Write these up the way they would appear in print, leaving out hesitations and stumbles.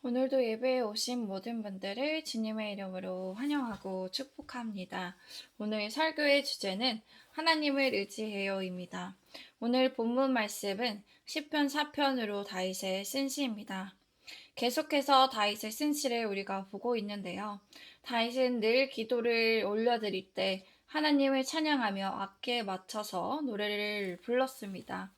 오늘도 예배에 오신 모든 분들을 주님의 이름으로 환영하고 축복합니다. 오늘 설교의 주제는 하나님을 의지해요입니다. 오늘 본문 말씀은 시편 4편으로 다윗의 쓴 시입니다. 계속해서 다윗의 쓴 시를 우리가 보고 있는데요. 다윗은 늘 기도를 올려드릴 때 하나님을 찬양하며 악기에 맞춰서 노래를 불렀습니다.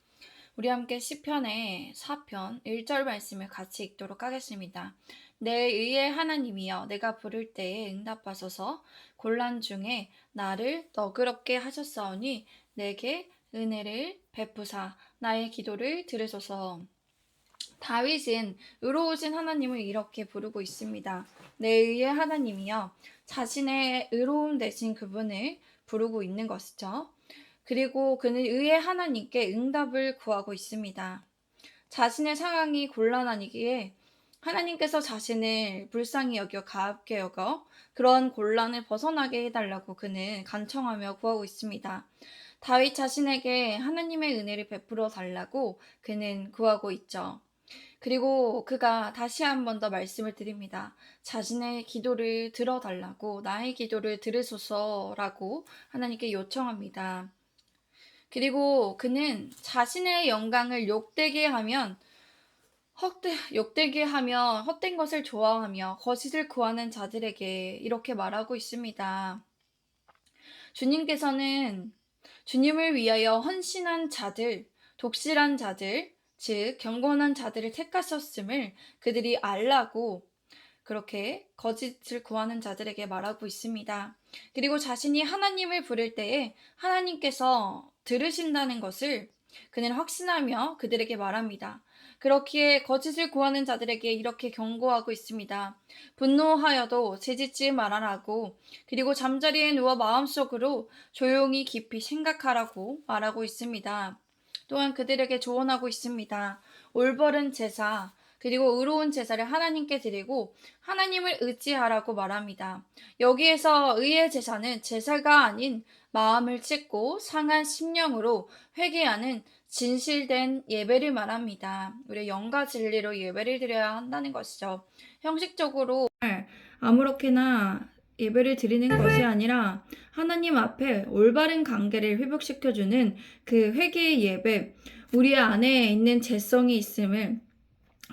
우리 함께 시편의 4편 1절 말씀을 같이 읽도록 하겠습니다. 내 의의 하나님이여 내가 부를 때에 응답하소서. 곤란 중에 나를 너그럽게 하셨사오니 내게 은혜를 베푸사 나의 기도를 들으소서. 다윗은 의로우신 하나님을 이렇게 부르고 있습니다. 내 의의 하나님이여, 자신의 의로움 대신 그분을 부르고 있는 것이죠. 그리고 그는 의의 하나님께 응답을 구하고 있습니다. 자신의 상황이 곤란하기에 하나님께서 자신을 불쌍히 여겨 가볍게 여겨 그런 곤란을 벗어나게 해달라고 그는 간청하며 구하고 있습니다. 다윗 자신에게 하나님의 은혜를 베풀어 달라고 그는 구하고 있죠. 그리고 그가 다시 한 번 더 말씀을 드립니다. 자신의 기도를 들어달라고, 나의 기도를 들으소서라고 하나님께 요청합니다. 그리고 그는 자신의 영광을 욕되게 하며 헛된 것을 좋아하며 거짓을 구하는 자들에게 이렇게 말하고 있습니다. 주님께서는 주님을 위하여 헌신한 자들, 독실한 자들, 즉 경건한 자들을 택하셨음을 그들이 알라고 그렇게 거짓을 구하는 자들에게 말하고 있습니다. 그리고 자신이 하나님을 부를 때에 하나님께서 들으신다는 것을 그는 확신하며 그들에게 말합니다. 그렇기에 거짓을 구하는 자들에게 이렇게 경고하고 있습니다. 분노하여도 제짓지 말아라고, 그리고 잠자리에 누워 마음속으로 조용히 깊이 생각하라고 말하고 있습니다. 또한 그들에게 조언하고 있습니다. 올바른 제사, 그리고 의로운 제사를 하나님께 드리고 하나님을 의지하라고 말합니다. 여기에서 의의 제사는 제사가 아닌 마음을 찢고 상한 심령으로 회개하는 진실된 예배를 말합니다. 우리 영과 진리로 예배를 드려야 한다는 것이죠. 형식적으로 아무렇게나 예배를 드리는 것이 아니라 하나님 앞에 올바른 관계를 회복시켜주는 그 회개의 예배, 우리 안에 있는 죄성이 있음을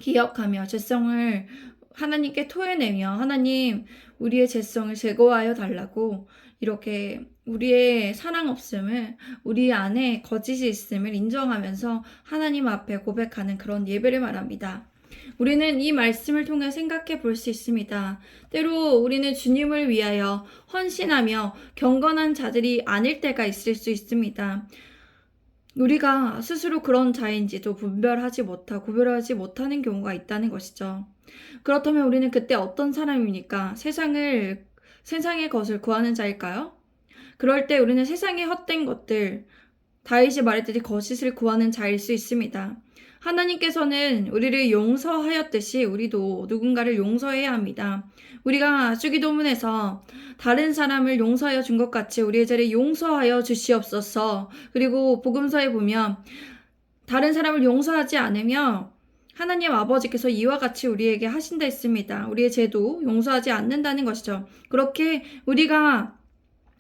기억하며 죄성을 하나님께 토해내며 하나님 우리의 죄성을 제거하여 달라고 이렇게 우리의 사랑 없음을, 우리 안에 거짓이 있음을 인정하면서 하나님 앞에 고백하는 그런 예배를 말합니다. 우리는 이 말씀을 통해 생각해 볼 수 있습니다. 때로 우리는 주님을 위하여 헌신하며 경건한 자들이 아닐 때가 있을 수 있습니다. 우리가 스스로 그런 자인지도 구별하지 못하는 경우가 있다는 것이죠. 그렇다면 우리는 그때 어떤 사람입니까? 세상의 것을 구하는 자일까요? 그럴 때 우리는 세상의 헛된 것들, 다윗이 말했듯이 거짓을 구하는 자일 수 있습니다. 하나님께서는 우리를 용서하였듯이 우리도 누군가를 용서해야 합니다. 우리가 주기도문에서 다른 사람을 용서하여 준 것 같이 우리의 죄를 용서하여 주시옵소서. 그리고 복음서에 보면 다른 사람을 용서하지 않으며 하나님 아버지께서 이와 같이 우리에게 하신다 했습니다. 우리의 죄도 용서하지 않는다는 것이죠. 그렇게 우리가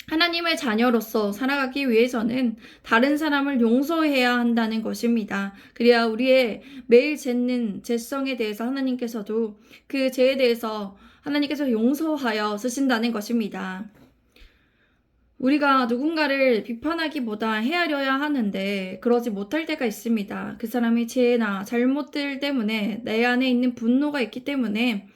하나님의 자녀로서 살아가기 위해서는 다른 사람을 용서해야 한다는 것입니다. 그래야 우리의 매일 짓는 죄성에 대해서 하나님께서도 그 죄에 대해서 하나님께서 용서하여 쓰신다는 것입니다. 우리가 누군가를 비판하기보다 헤아려야 하는데 그러지 못할 때가 있습니다. 그 사람의 죄나 잘못들 때문에 내 안에 있는 분노가 있기 때문에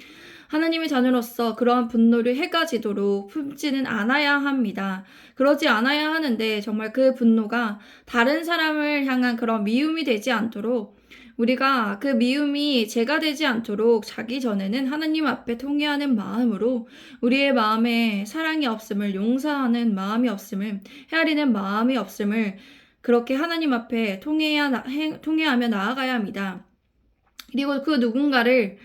하나님의 자녀로서 그러한 분노를 해가지도록 품지는 않아야 합니다. 그러지 않아야 하는데 정말 그 분노가 다른 사람을 향한 그런 미움이 되지 않도록 우리가 그 미움이 죄가 되지 않도록 자기 전에는 하나님 앞에 통회하는 마음으로 우리의 마음에 사랑이 없음을, 용서하는 마음이 없음을, 헤아리는 마음이 없음을 그렇게 하나님 앞에 통회하며 나아가야 합니다. 그리고 그 누군가를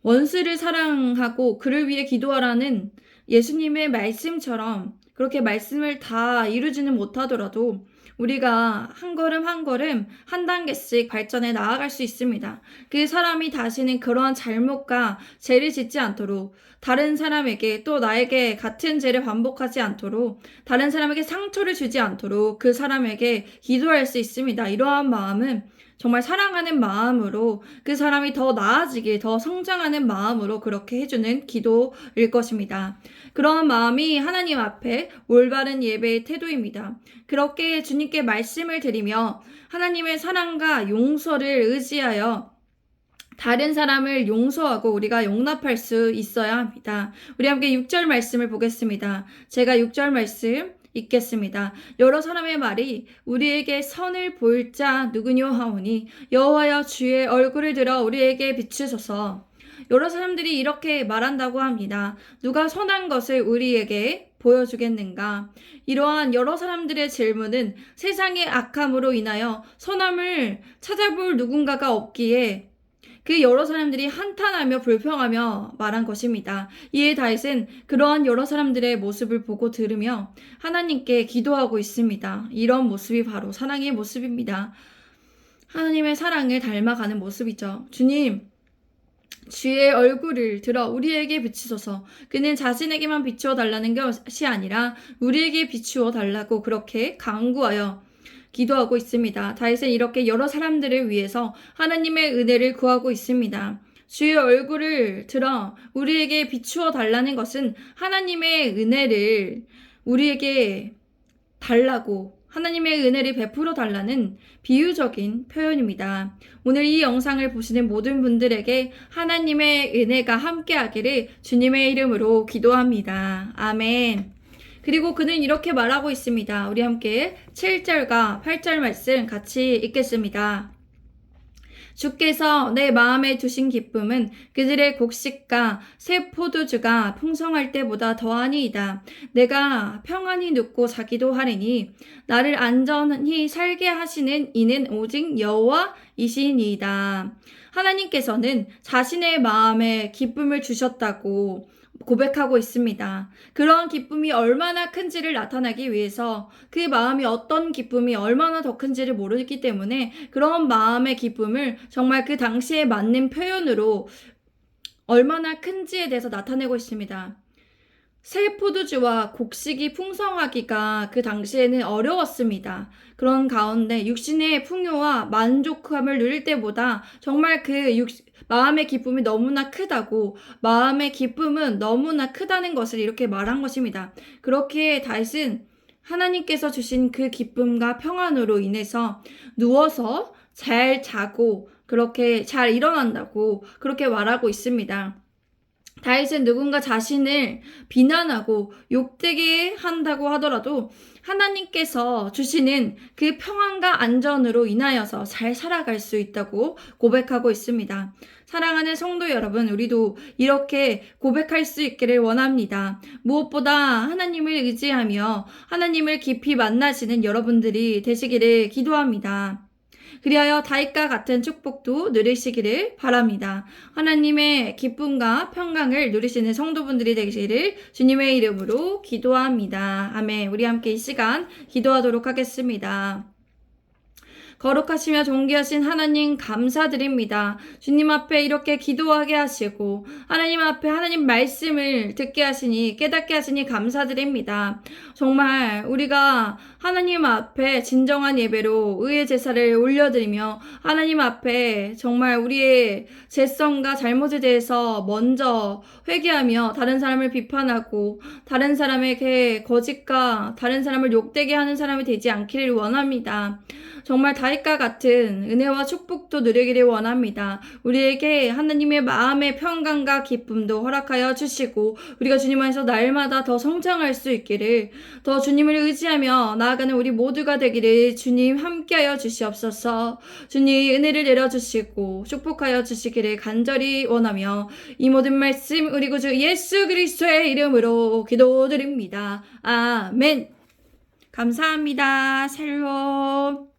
원수를 사랑하고 그를 위해 기도하라는 예수님의 말씀처럼 그렇게 말씀을 다 이루지는 못하더라도 우리가 한 걸음 한 걸음 한 단계씩 발전해 나아갈 수 있습니다. 그 사람이 다시는 그러한 잘못과 죄를 짓지 않도록, 다른 사람에게 또 나에게 같은 죄를 반복하지 않도록, 다른 사람에게 상처를 주지 않도록 그 사람에게 기도할 수 있습니다. 이러한 마음은 정말 사랑하는 마음으로 그 사람이 더 나아지길, 더 성장하는 마음으로 그렇게 해주는 기도일 것입니다. 그런 마음이 하나님 앞에 올바른 예배의 태도입니다. 그렇게 주님께 말씀을 드리며 하나님의 사랑과 용서를 의지하여 다른 사람을 용서하고 우리가 용납할 수 있어야 합니다. 우리 함께 6절 말씀을 보겠습니다. 제가 6절 말씀 읽겠습니다. 여러 사람의 말이 우리에게 선을 보일 자 누구뇨 하오니 여호와여 주의 얼굴을 들어 우리에게 비추소서. 여러 사람들이 이렇게 말한다고 합니다. 누가 선한 것을 우리에게 보여주겠는가? 이러한 여러 사람들의 질문은 세상의 악함으로 인하여 선함을 찾아볼 누군가가 없기에 그 여러 사람들이 한탄하며 불평하며 말한 것입니다. 이에 다윗은 그러한 여러 사람들의 모습을 보고 들으며 하나님께 기도하고 있습니다. 이런 모습이 바로 사랑의 모습입니다. 하나님의 사랑을 닮아가는 모습이죠. 주님, 주의 얼굴을 들어 우리에게 비추소서. 그는 자신에게만 비추어 달라는 것이 아니라 우리에게 비추어 달라고 그렇게 간구하여 기도하고 있습니다. 다윗은 이렇게 여러 사람들을 위해서 하나님의 은혜를 구하고 있습니다. 주의 얼굴을 들어 우리에게 비추어 달라는 것은 하나님의 은혜를 우리에게 달라고, 하나님의 은혜를 베풀어 달라는 비유적인 표현입니다. 오늘 이 영상을 보시는 모든 분들에게 하나님의 은혜가 함께하기를 주님의 이름으로 기도합니다. 아멘. 그리고 그는 이렇게 말하고 있습니다. 우리 함께 7절과 8절 말씀 같이 읽겠습니다. 주께서 내 마음에 두신 기쁨은 그들의 곡식과 새 포도주가 풍성할 때보다 더하니이다. 내가 평안히 눕고 자기도 하리니 나를 안전히 살게 하시는 이는 오직 여호와이시니이다. 하나님께서는 자신의 마음에 기쁨을 주셨다고 고백하고 있습니다. 그런 기쁨이 얼마나 큰지를 나타나기 위해서 그 마음이 어떤 기쁨이 얼마나 더 큰지를 모르기 때문에 그런 마음의 기쁨을 정말 그 당시에 맞는 표현으로 얼마나 큰지에 대해서 나타내고 있습니다. 새 포도주와 곡식이 풍성하기가 그 당시에는 어려웠습니다. 그런 가운데 육신의 풍요와 만족함을 누릴 때보다 정말 마음의 기쁨이 너무나 크다고, 마음의 기쁨은 너무나 크다는 것을 이렇게 말한 것입니다. 그렇게 다윗은 하나님께서 주신 그 기쁨과 평안으로 인해서 누워서 잘 자고 그렇게 잘 일어난다고 그렇게 말하고 있습니다. 다윗은 누군가 자신을 비난하고 욕되게 한다고 하더라도 하나님께서 주시는 그 평안과 안전으로 인하여서 잘 살아갈 수 있다고 고백하고 있습니다. 사랑하는 성도 여러분, 우리도 이렇게 고백할 수 있기를 원합니다. 무엇보다 하나님을 의지하며 하나님을 깊이 만나시는 여러분들이 되시기를 기도합니다. 그리하여 다윗과 같은 축복도 누리시기를 바랍니다. 하나님의 기쁨과 평강을 누리시는 성도분들이 되시기를 주님의 이름으로 기도합니다. 아멘. 우리 함께 이 시간 기도하도록 하겠습니다. 거룩하시며 존귀하신 하나님 감사드립니다. 주님 앞에 이렇게 기도하게 하시고 하나님 앞에 하나님 말씀을 듣게 하시니 깨닫게 하시니 감사드립니다. 정말 우리가 하나님 앞에 진정한 예배로 의의 제사를 올려드리며 하나님 앞에 정말 우리의 죄성과 잘못에 대해서 먼저 회개하며 다른 사람을 비판하고 다른 사람에게 거짓과 다른 사람을 욕되게 하는 사람이 되지 않기를 원합니다. 정말 다윗과 같은 은혜와 축복도 누리기를 원합니다. 우리에게 하나님의 마음의 평강과 기쁨도 허락하여 주시고 우리가 주님 안에서 날마다 더 성장할 수 있기를, 더 주님을 의지하며 나아가는 우리 모두가 되기를 주님 함께하여 주시옵소서. 주님 은혜를 내려주시고 축복하여 주시기를 간절히 원하며 이 모든 말씀 우리 구주 예수 그리스도의 이름으로 기도드립니다. 아멘. 감사합니다. 샬롬.